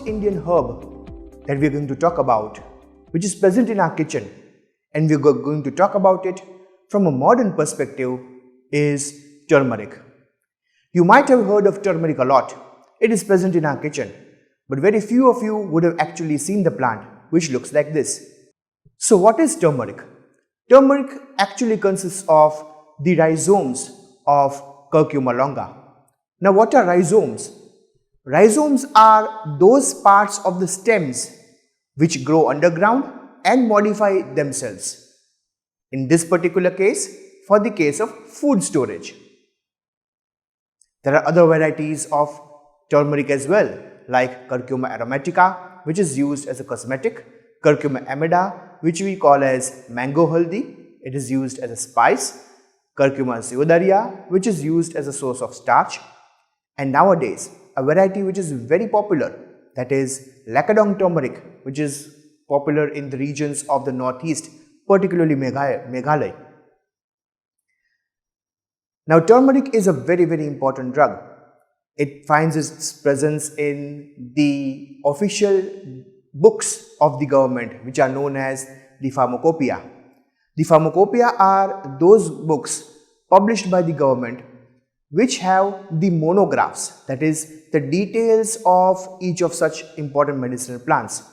Indian herb that we are going to talk about, which is present in our kitchen, and we are going to talk about it from a modern perspective, is turmeric. You might have heard of turmeric a lot. It is present in our kitchen, but very few of you would have actually seen the plant, which looks like this. So what is turmeric? Turmeric actually consists of the rhizomes of Curcuma longa. Now what are rhizomes? Rhizomes are those parts of the stems which grow underground and modify themselves. In this particular case, for the case of food storage. There are other varieties of turmeric as well, like Curcuma aromatica, which is used as a cosmetic, Curcuma amida, which we call as mango haldi, it is used as a spice, Curcuma seodaria, which is used as a source of starch, and nowadays a variety which is very popular, that is Lakadong turmeric, which is popular in the regions of the northeast, particularly Meghalaya. Now turmeric is a very important drug. It finds its presence in the official books of the government, which are known as the pharmacopoeia. The pharmacopoeia are those books published by the government which have the monographs, that is the details of each of such important medicinal plants.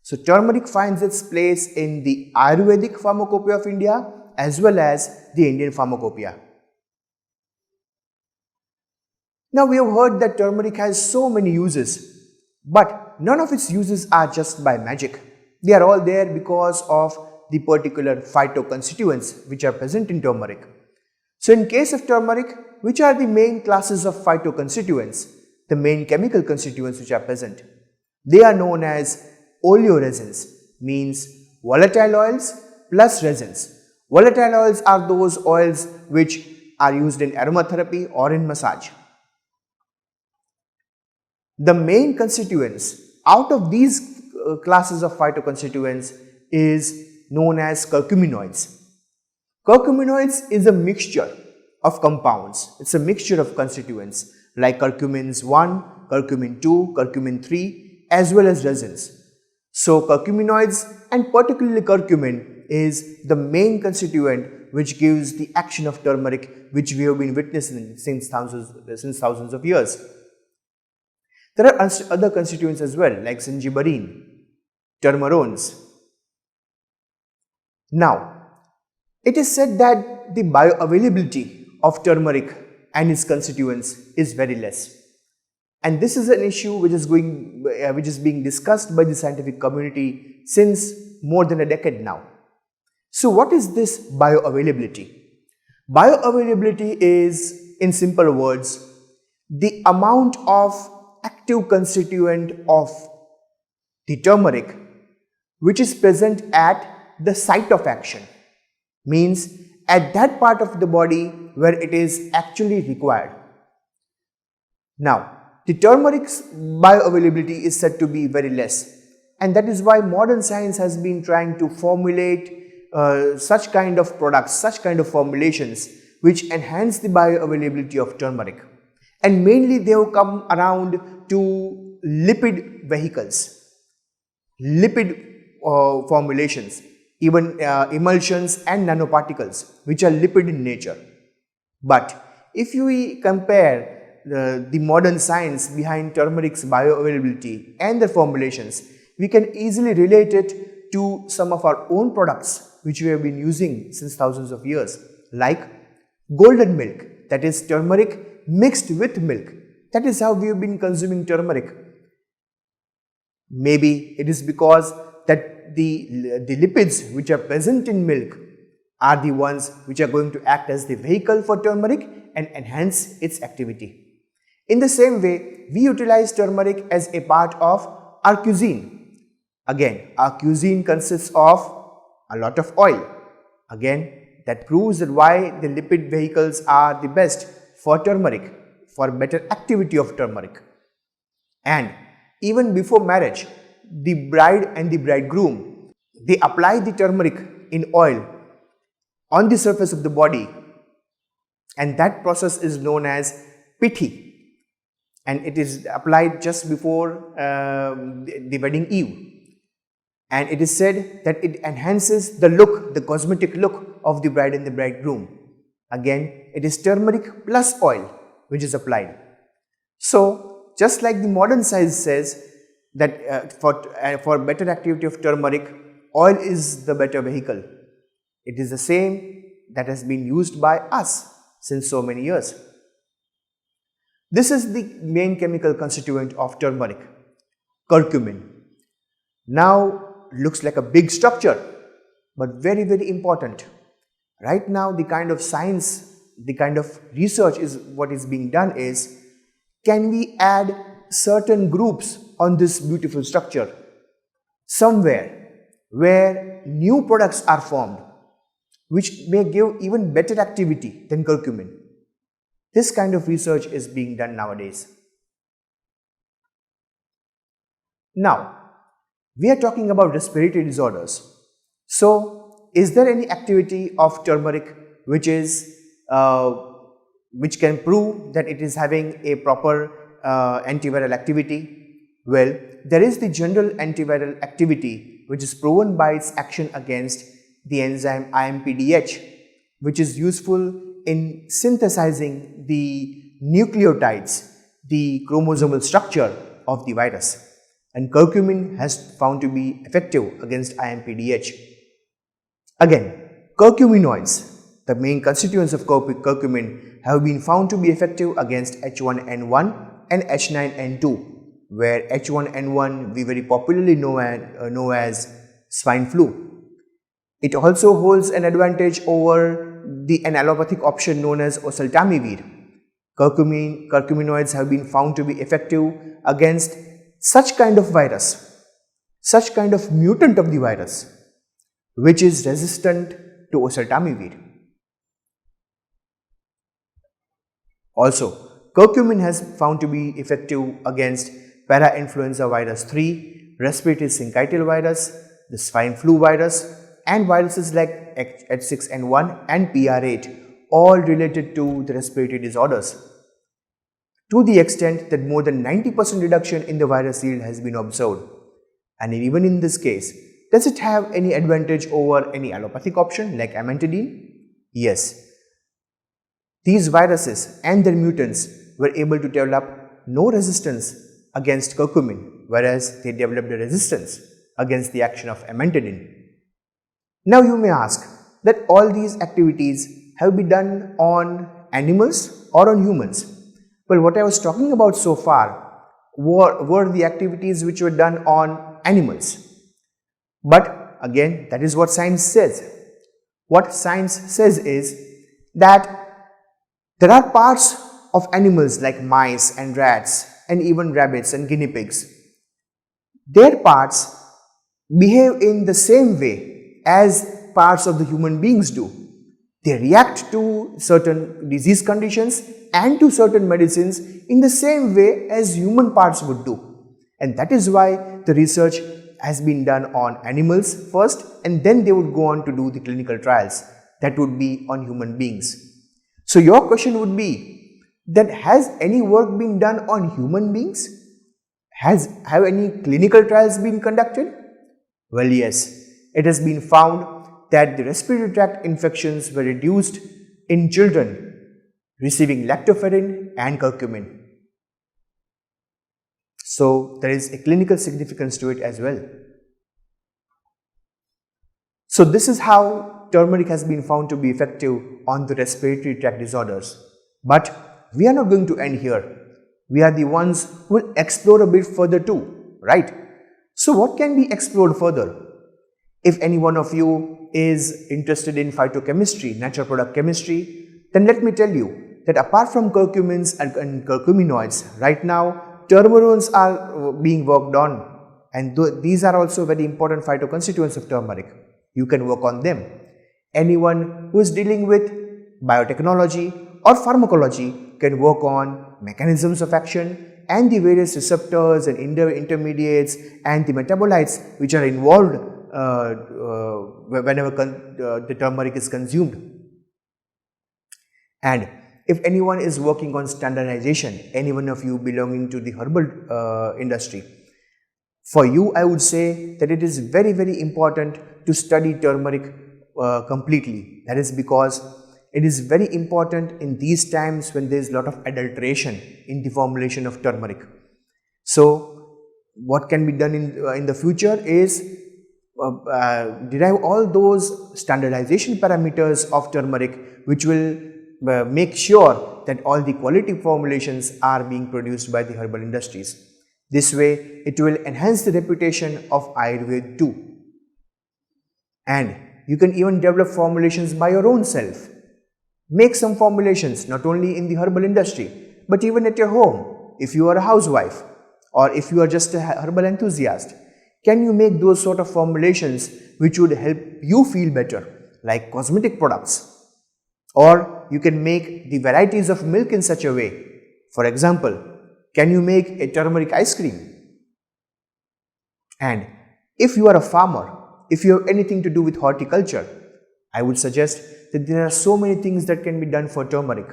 So turmeric finds its place in the Ayurvedic pharmacopoeia of India as well as the Indian pharmacopoeia. Now we have heard that turmeric has so many uses, but none of its uses are just by magic. They are all there because of the particular phytoconstituents which are present in turmeric. So in case of turmeric, which are the main classes of phytoconstituents, the main chemical constituents which are present? They are known as oleoresins, means volatile oils plus resins. Volatile oils are those oils which are used in aromatherapy or in massage. The main constituents out of these classes of phytoconstituents is known as curcuminoids. Curcuminoids is a mixture of compounds. It's a mixture of constituents like curcumins 1, curcumin 2, curcumin 3 as well as resins. So curcuminoids and particularly curcumin is the main constituent which gives the action of turmeric, which we have been witnessing since thousands of years. There are other constituents as well like zingiberine, turmerones. Now, it is said that the bioavailability of turmeric and its constituents is very less. And this is an issue which is being discussed by the scientific community since more than a decade now. So what is this bioavailability? Bioavailability is, in simple words, the amount of active constituent of the turmeric which is present at the site of action, means at that part of the body where it is actually required. Now, the turmeric's bioavailability is said to be very less, and that is why modern science has been trying to formulate such kind of products, such kind of formulations which enhance the bioavailability of turmeric. And mainly they have come around to lipid vehicles, lipid formulations, even emulsions and nanoparticles which are lipid in nature. But if we compare the modern science behind turmeric's bioavailability and the formulations, we can easily relate it to some of our own products which we have been using since thousands of years, like golden milk, that is turmeric mixed with milk. That is how we have been consuming turmeric. Maybe it is because that the lipids which are present in milk are the ones which are going to act as the vehicle for turmeric and enhance its activity. In the same way, we utilize turmeric as a part of our cuisine. Again, our cuisine consists of a lot of oil. Again, that proves that why the lipid vehicles are the best for turmeric, for better activity of turmeric. And even before marriage, the bride and the bridegroom, they apply the turmeric in oil on the surface of the body, and that process is known as pithi. and it is applied just before the wedding eve. And it is said that it enhances the look, the cosmetic look of the bride and the bridegroom. Again, it is turmeric plus oil which is applied. So, just like the modern science says that for better activity of turmeric, oil is the better vehicle. It is the same that has been used by us since so many years. This is the main chemical constituent of turmeric, curcumin. Now, looks like a big structure, but very, very important. Right now, the kind of science, the kind of research is what is being done is, can we add certain groups on this beautiful structure somewhere where new products are formed which may give even better activity than curcumin? This kind of research is being done nowadays. Now, we are talking about respiratory disorders. So, is there any activity of turmeric which can prove that it is having a proper antiviral activity? Well, there is the general antiviral activity which is proven by its action against the enzyme IMPDH, which is useful in synthesizing the nucleotides, the chromosomal structure of the virus. And curcumin has found to be effective against IMPDH. Again, curcuminoids, the main constituents of curcumin, have been found to be effective against H1N1 and H9N2, where H1N1 we very popularly know as swine flu. It also holds an advantage over an allopathic option known as oseltamivir. Curcuminoids have been found to be effective against such kind of virus, such kind of mutant of the virus, which is resistant to oseltamivir. Also, curcumin has found to be effective against parainfluenza virus 3, respiratory syncytial virus, the swine flu virus, and viruses like H6N1 and PR8, all related to the respiratory disorders, to the extent that more than 90% reduction in the virus yield has been observed. And even in this case, does it have any advantage over any allopathic option like amantadine? Yes. These viruses and their mutants were able to develop no resistance against curcumin, whereas they developed a resistance against the action of amantadine. Now you may ask that all these activities have been done on animals or on humans. Well, what I was talking about so far were the activities which were done on animals. But again, that is what science says. What science says is that there are parts of animals like mice and rats and even rabbits and guinea pigs. Their parts behave in the same way as parts of the human beings do. They react to certain disease conditions and to certain medicines in the same way as human parts would do. And that is why the research has been done on animals first, and then they would go on to do the clinical trials that would be on human beings. So your question would be that has any work been done on human beings? Have any clinical trials been conducted? Well, yes, it has been found that the respiratory tract infections were reduced in children receiving lactoferrin and curcumin. So there is a clinical significance to it as well. So this is how turmeric has been found to be effective on the respiratory tract disorders. But we are not going to end here. We are the ones who will explore a bit further too, right? So what can be explored further? If any one of you is interested in phytochemistry, natural product chemistry, then let me tell you that apart from curcumins and curcuminoids, right now turmerones are being worked on, and these are also very important phytoconstituents of turmeric. You can work on them. Anyone who is dealing with biotechnology or pharmacology can work on mechanisms of action and the various receptors and intermediates and the metabolites which are involved whenever the turmeric is consumed. And if anyone is working on standardization, any one of you belonging to the herbal industry, for you I would say that it is very, very important to study turmeric completely. That is because it is very important in these times when there is a lot of adulteration in the formulation of turmeric. So what can be done in the future is derive all those standardization parameters of turmeric, which will make sure that all the quality formulations are being produced by the herbal industries. This way it will enhance the reputation of Ayurveda too. And you can even develop formulations by your own self. Make some formulations not only in the herbal industry but even at your home. If you are a housewife or if you are just a herbal enthusiast, can you make those sort of formulations which would help you feel better, like cosmetic products? Or you can make the varieties of milk in such a way. For example, can you make a turmeric ice cream? And if you are a farmer, if you have anything to do with horticulture, I would suggest that there are so many things that can be done for turmeric.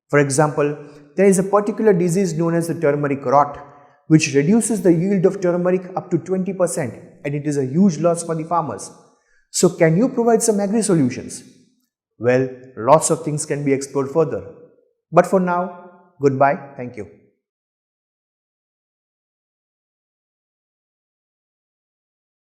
For example, there is a particular disease known as the turmeric rot, which reduces the yield of turmeric up to 20%, and it is a huge loss for the farmers. So can you provide some agri solutions? Well, lots of things can be explored further. But for now, goodbye. Thank you.